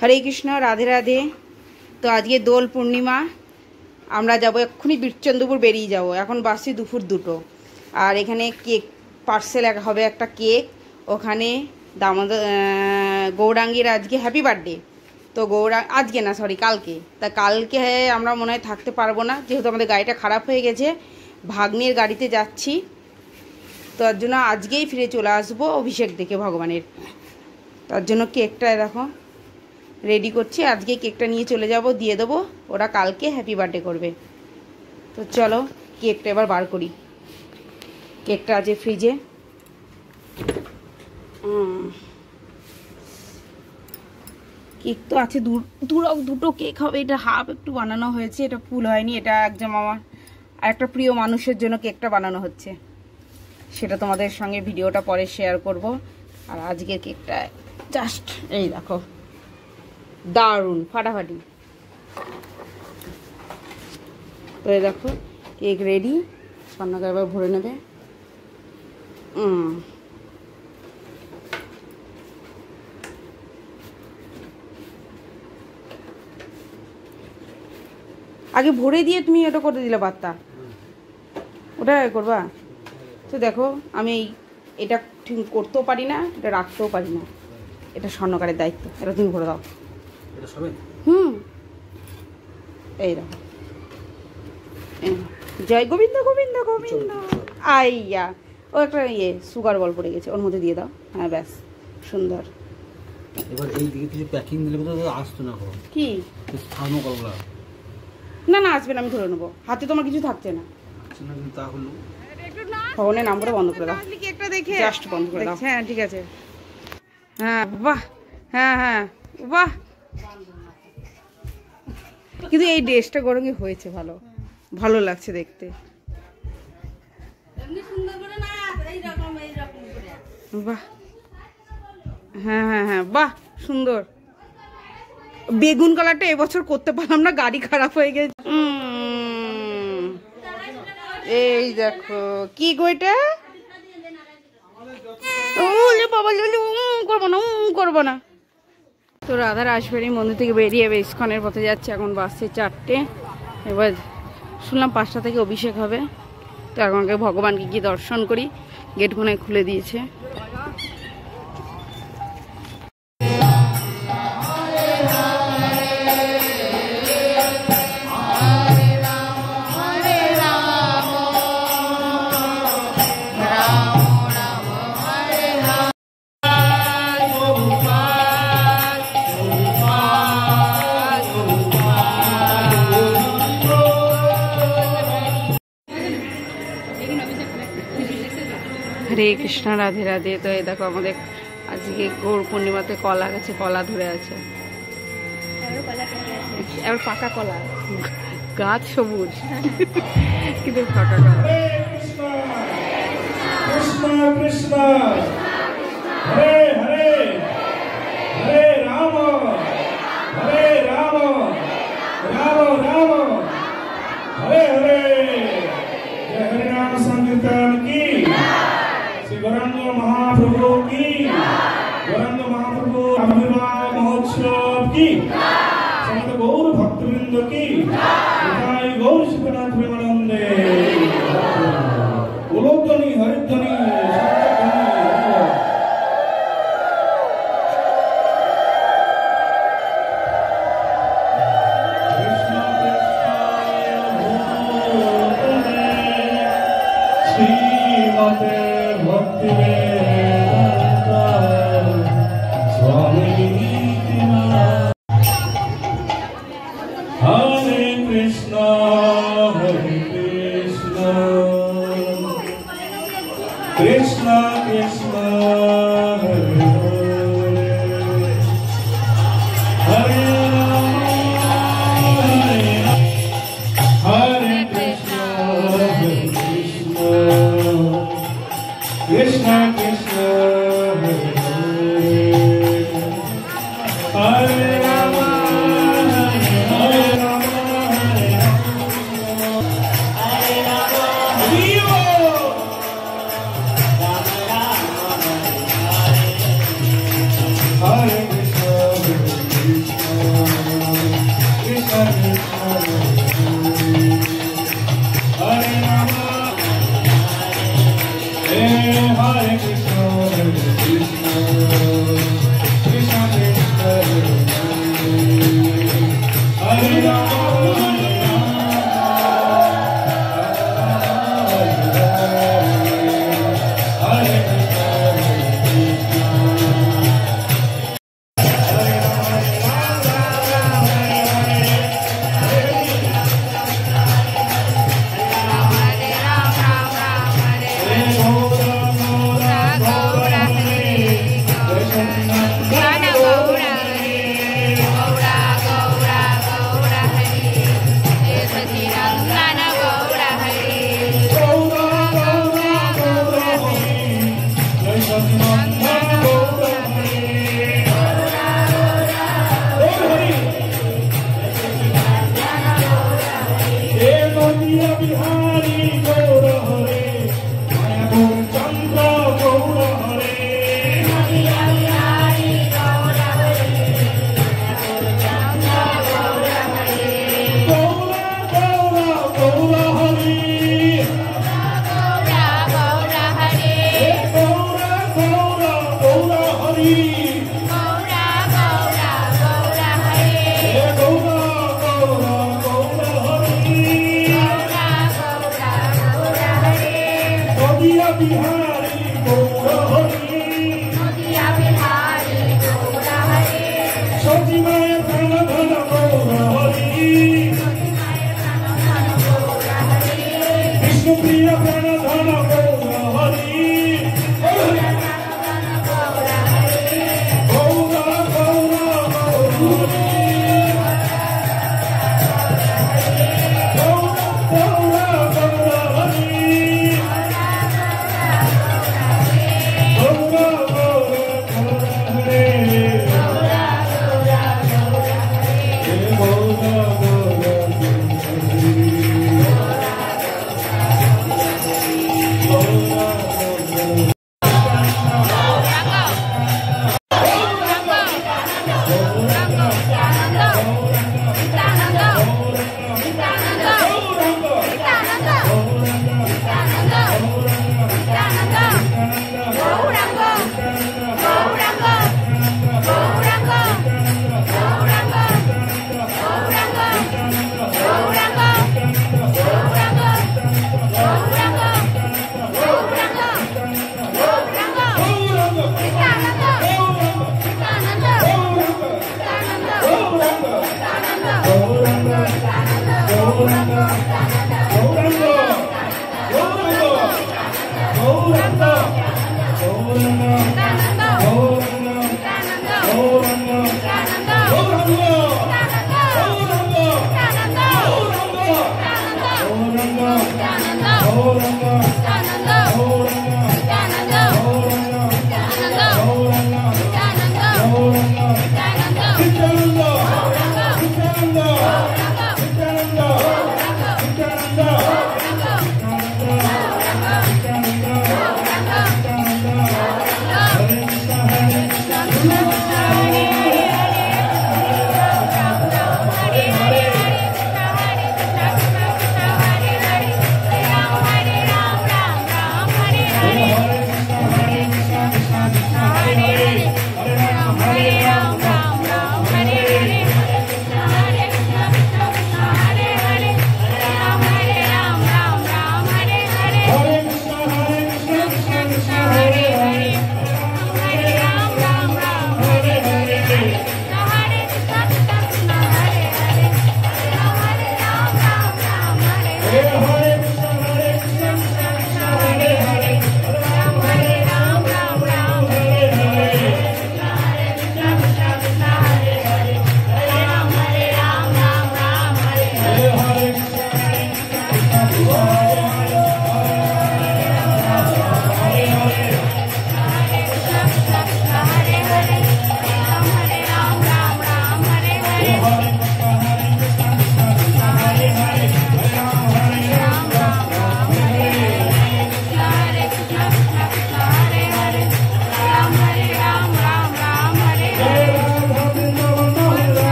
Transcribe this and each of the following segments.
হরে কৃষ্ণ, রাধে রাধে। তো আজকে দোল পূর্ণিমা, আমরা যাব এক্ষুনি বীরচন্দ্রপুর, বেরিয়ে যাব। এখন বাসছি দুপুর 2টো। আর এখানে কেক পার্সেল হবে, একটা কেক। ওখানে দামোদর গৌরাঙ্গীর আজকে হ্যাপি বার্থডে। তো আজকে না, সরি কালকে। তা কালকে আমরা মনে হয় থাকতে পারবো না, যেহেতু আমাদের গাড়িটা খারাপ হয়ে গেছে। ভাগ্নের গাড়িতে যাচ্ছি, তো তার জন্য আজকেই ফিরে চলে আসবো অভিষেক দেখে ভগবানের। তার জন্য কেকটা দেখো রেডি করছি, আজকে কেকটা নিয়ে চলে যাব, দিয়ে দেবো। ওরা কালকে হ্যাপি বার্থডে করবে। তো চলো কেকটা এবার বার করি। কেকটা আছে ফ্রিজে। কেক তো আছে, দুটো কেক হবে। এটা হাফ একটু বানানো হয়েছে, এটা ফুল হয়নি। এটা একদম আমার আর একটা প্রিয় মানুষের জন্য কেকটা বানানো হচ্ছে, সেটা তোমাদের সঙ্গে ভিডিওটা পরে শেয়ার করব। আর আজকের কেকটা জাস্ট এই দেখো, দারুণ ফাটাফাটি। তো এই দেখো কেক রেডি, স্বর্ণকা এবার ভরে নেবে। আগে ভরে দিয়ে তুমি ওটা করে দিলে পারতা, ওটা করবা। তো দেখো আমি এটা ঠিক করতেও পারি না, এটা রাখতেও পারি না। এটা স্বর্ণকারের দায়িত্ব, এটা তুমি ভরে দাও। এই দেখো, জয় গোবিন্দ গোবিন্দ গোবিন্দ। আইয়া ও একটা সুগার বল পড়ে গেছে, ওর মধ্যে দিয়ে দাও। হ্যাঁ ব্যাস, সুন্দর। এবার এই দিকে কিছু প্যাকিং দিলে তো আসতো না। কি থার্মোকলগুলো না না আসবে না, আমি ধরে নেবো। হাতে তোমার কিছু থাকছে না। তাহলে ফোনের নাম্বারটা বন্ধ করে দাও, জাস্ট বন্ধ করে দাও। হ্যাঁ ঠিক আছে। হ্যাঁ বাহ, হ্যাঁ হ্যাঁ বাহ। কিন্তু এই ড্রেসটা গরমই হয়েছে, ভালো ভালো লাগছে দেখতে। বাহ, হ্যাঁ হ্যাঁ হ্যাঁ বাহ, সুন্দর। বেগুন কালারটা এবছর করতে পারলাম না, গাড়ি খারাপ হয়ে গেছে। এই দেখো কি গো এটা, বাবা করবো না, করবো না। তো রাধা রাসবাড়ি মন্দির থেকে বেরিয়ে ইস্কনের পথে যাচ্ছে। এখন বাসছে 4টে। এবার শুনলাম 5টা থেকে অভিষেক হবে। তো এখন আগে ভগবানকে গিয়ে দর্শন করি, গেট মনে খুলে দিয়েছে। হরে কৃষ্ণ, রাধে রাধে। তো এই দেখো আমাদের আজকে গৌর পূর্ণিমাতে কলা গাছে কলা ধরে আছে। এবার পাকা কলা, গাছ সবুজ কিন্তু পাকা কলা। কৃষ্ণ কৃষ্ণ হরে হরে, হরে রাম হরে রাম, রাম রাম হরে হরে। जय हरे राम संकीर्तन की, श्री गौरांग महाप्रभु की, गौरांग महाप्रभु आविर्भाव महोत्सव की, समस्त गौर भक्तवृंद की, निताई गौर शिवनाथ प्रेमानंदे। उलोकध्वनि हरिध्वनि श्रीमते भक्तिवेदांत स्वामी हरे कृष्ण हरे कृष्ण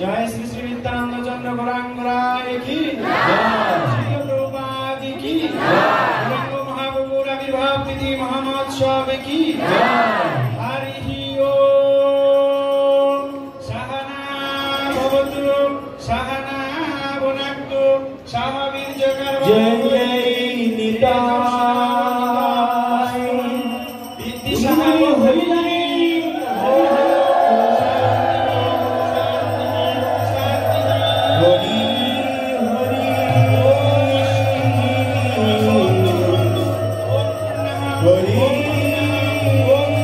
जय श्री श्री नित्यानंद चंद्र गौरांगराय की जय प्रभुपाद की जय महाप्रभुर आविर्भाव तिथि महामहोत्सव की जय हरि ओम सहना भवतु सहना भुनक्तु सह वीर्यकर्म जय जय नित्यानंद विद्धि सह हरि Hare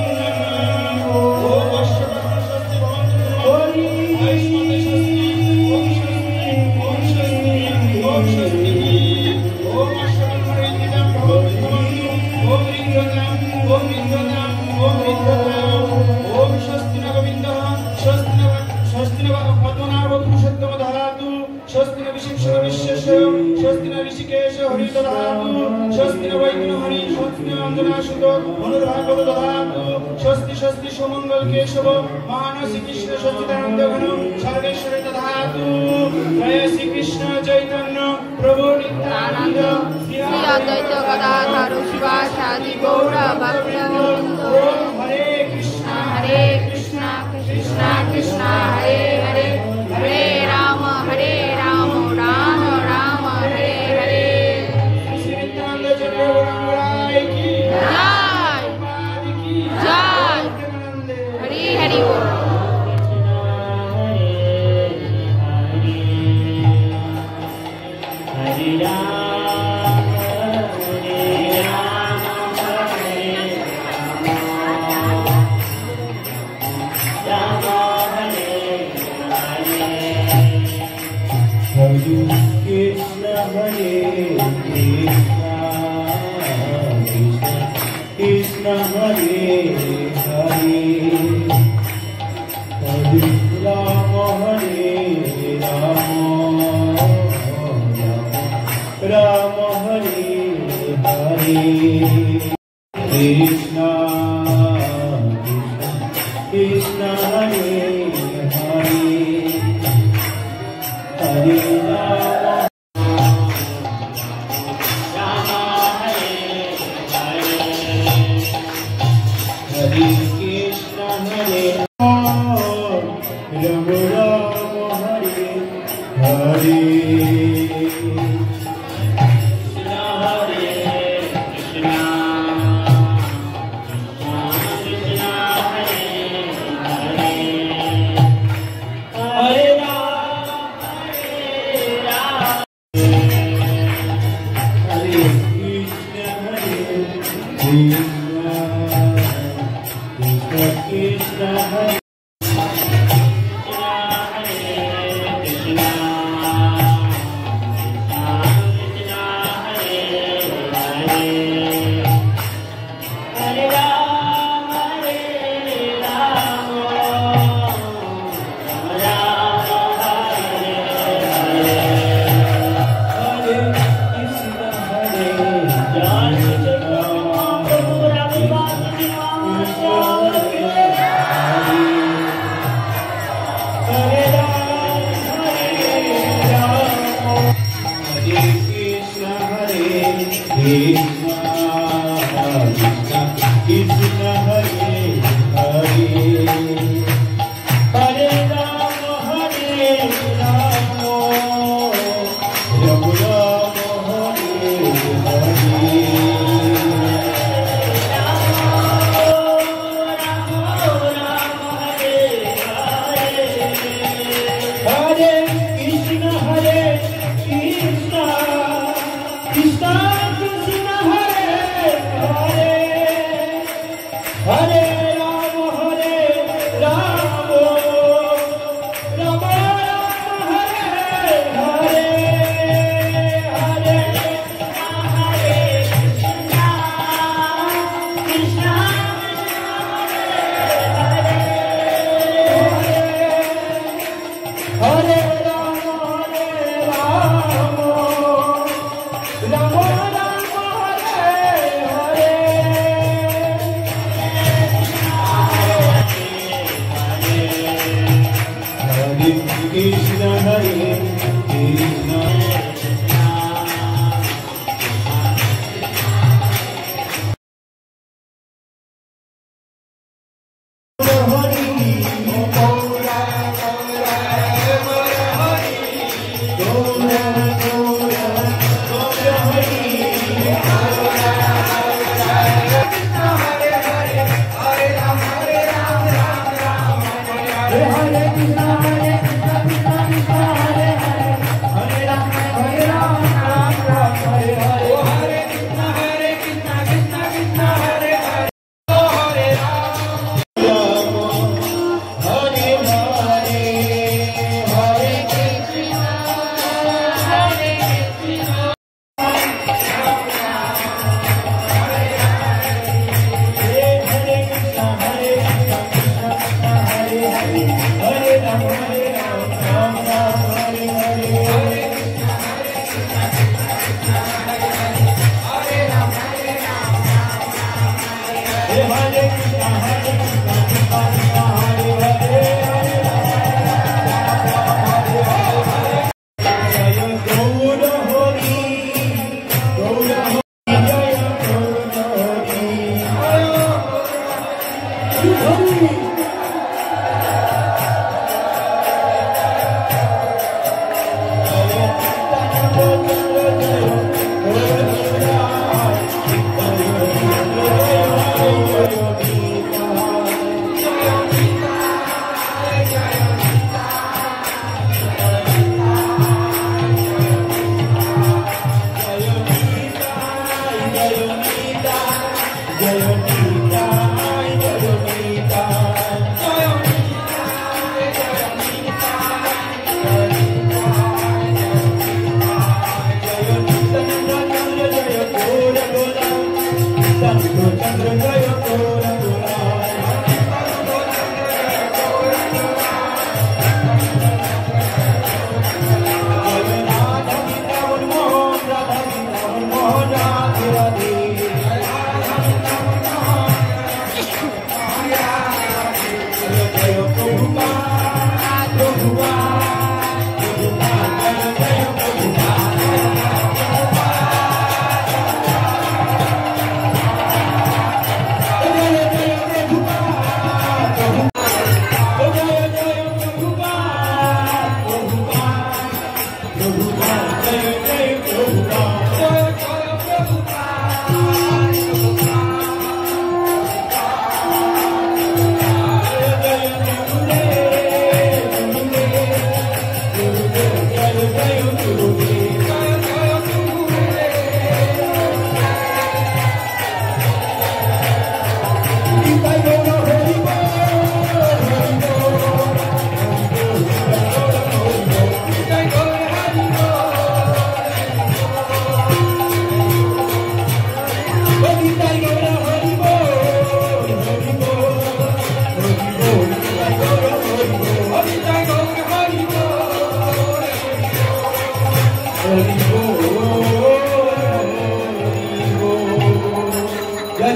दधातु स्वस्ति न वैकुण्ठ हरि स्वस्ति न अंजना सुतो अनुर्भागवत दधातु स्वस्ति स्वस्ति सुमंगल केशव मानसी कृष्ण सच्चिदानंद घन सर्वेश्वर दधातु जय श्री कृष्ण चैतन्य प्रभु नित्यानंद श्री अद्वैत गदाधर शिवासादि गौर भक्तवृंद हरे कृष्ण कृष्ण कृष्ण हरे हरे हरे राम राम राम हरे हरे श्री नित्यानंद चंद्र गौरांगराय की जय हरि हरि बोल। Krishna Hare Krishna Hare Hare Hare Rama Hare Rama Rama Hare Hare Krishna Krishna Hare Hare Hare Rama Hare Krishna Hare Rama Rama Hare Hare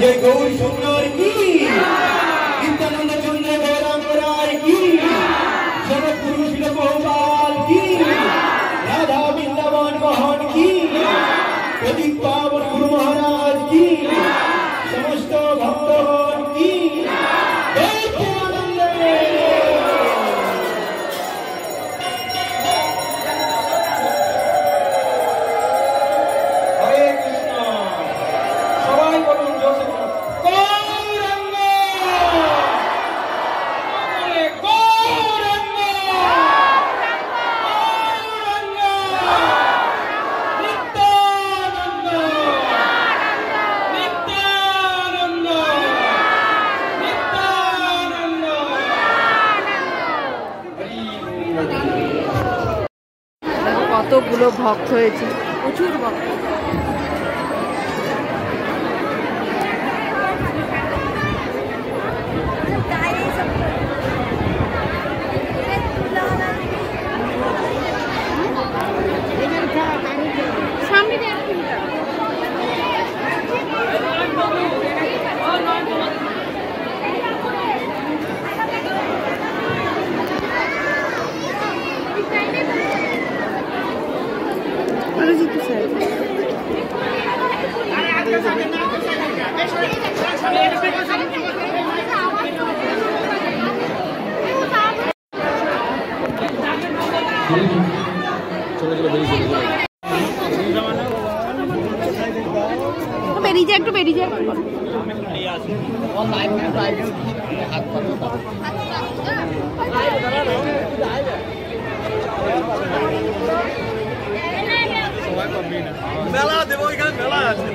जय गौरी सुंदर की नित्यानंद चंद्र गौरांगराय की सर्व पुरुष गोपाल की राधा वृंदावन मोहन की प्रदीप पावन गुरु महाराज की समस्त भक्तगण की जय प्रेमानंद। हरे कृष्ण सबाई बोलूं जोर से बोलो गौरंग गौरंग गौरंग नित्यानंद नित्यानंद नित्यानंद দেখো কতগুলো ভক্ত হয়েছে, প্রচুর ভক্ত। বেরিয়ে যায়, একটু বেরিয়ে যায়। মেলা দেবো, এখানে মেলা আছে।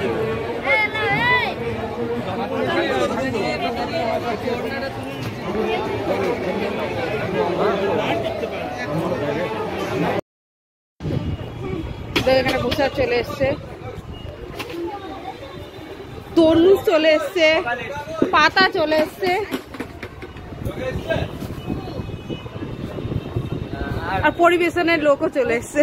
এখানে প্রসাদ চলে এসছে, তরমুজ চলে এসছে, পাতা চলে এসছে, আর পরিবেশনের লোকও চলে এসছে।